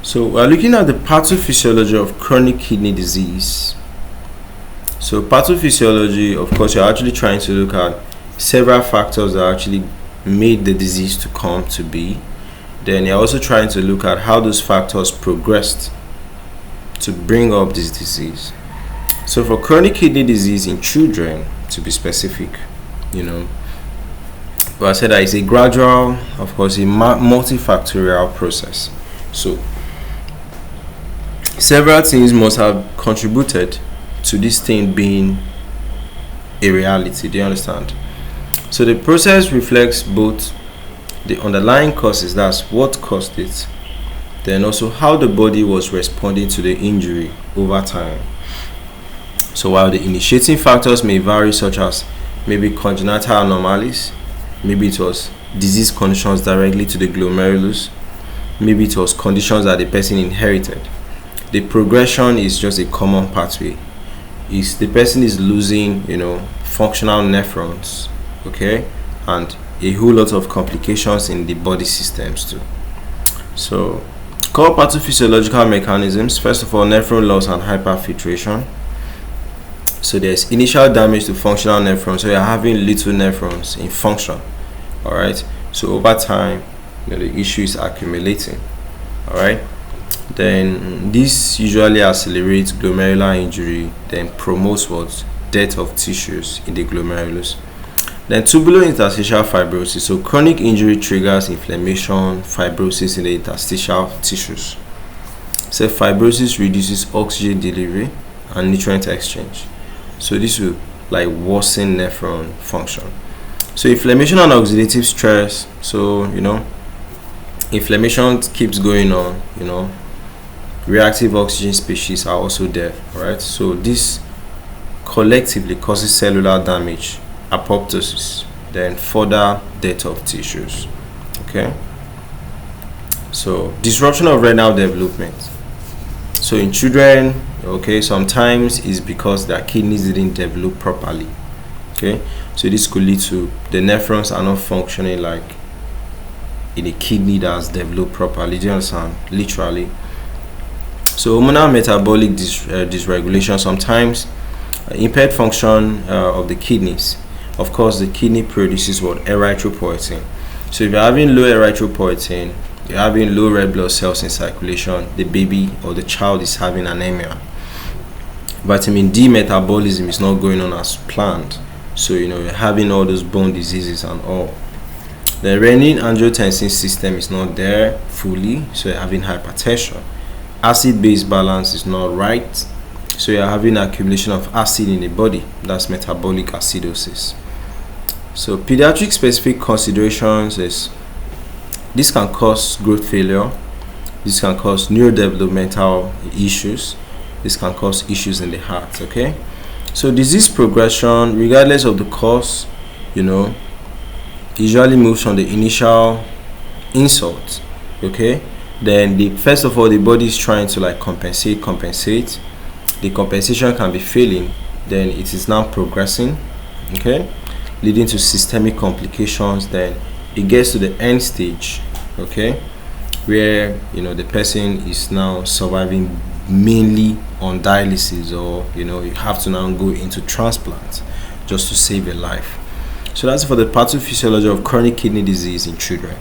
So we're looking at the pathophysiology of chronic kidney disease. So pathophysiology, of course, you're actually trying to look at several factors that actually made the disease to come to be. Then you're also trying to look at how those factors progressed to bring up this disease. So for chronic kidney disease in children, to be specific, but I said that it's a gradual, of course, a multifactorial process. So several things must have contributed to this thing being a reality. Do you understand? So the process reflects both the underlying causes, that's what caused it, then also how the body was responding to the injury over time. So while the initiating factors may vary, such as maybe congenital anomalies, maybe it was disease conditions directly to the glomerulus, maybe it was conditions that the person inherited, the progression is just a common pathway. Is the person is losing, functional nephrons, okay, and a whole lot of complications in the body systems too. So, core pathophysiological mechanisms: first of all, nephron loss and hyperfiltration. So there's initial damage to functional nephrons, so you're having little nephrons in function. All right. So over time, the issue is accumulating. All right. Then this usually accelerates glomerular injury, then promotes what? Death of tissues in the glomerulus. Then tubular interstitial fibrosis. So chronic injury triggers inflammation, fibrosis in the interstitial tissues. So fibrosis reduces oxygen delivery and nutrient exchange. So this will worsen nephron function. So inflammation and oxidative stress. So inflammation keeps going on. Reactive oxygen species are also there. Right. So this collectively causes cellular damage, apoptosis, then further death of tissues. Okay. So disruption of renal development. So in children, sometimes it's because their kidneys didn't develop properly. Okay. So this could lead to the nephrons are not functioning like in a kidney that's developed properly. Do you understand? Literally. So hormonal metabolic dysregulation, sometimes impaired function of the kidneys. Of course, the kidney produces what? Erythropoietin. So if you're having low erythropoietin, you're having low red blood cells in circulation, the baby or the child is having anemia. Vitamin D metabolism is not going on as planned. So you're having all those bone diseases and all. The renin-angiotensin system is not there fully, so you're having hypertension. Acid-base balance is not right, so you're having accumulation of acid in the body. That's metabolic acidosis. So pediatric specific considerations is this can cause growth failure, this can cause neurodevelopmental issues, this can cause issues in the heart. Okay, so disease progression, regardless of the cause, usually moves from the initial insult. Okay, then first of all, the body is trying to compensate. The compensation can be failing, then it is now progressing, okay, leading to systemic complications. Then it gets to the end stage, okay, where the person is now surviving mainly on dialysis, or you have to now go into transplant just to save a life. So that's for the pathophysiology of chronic kidney disease in children.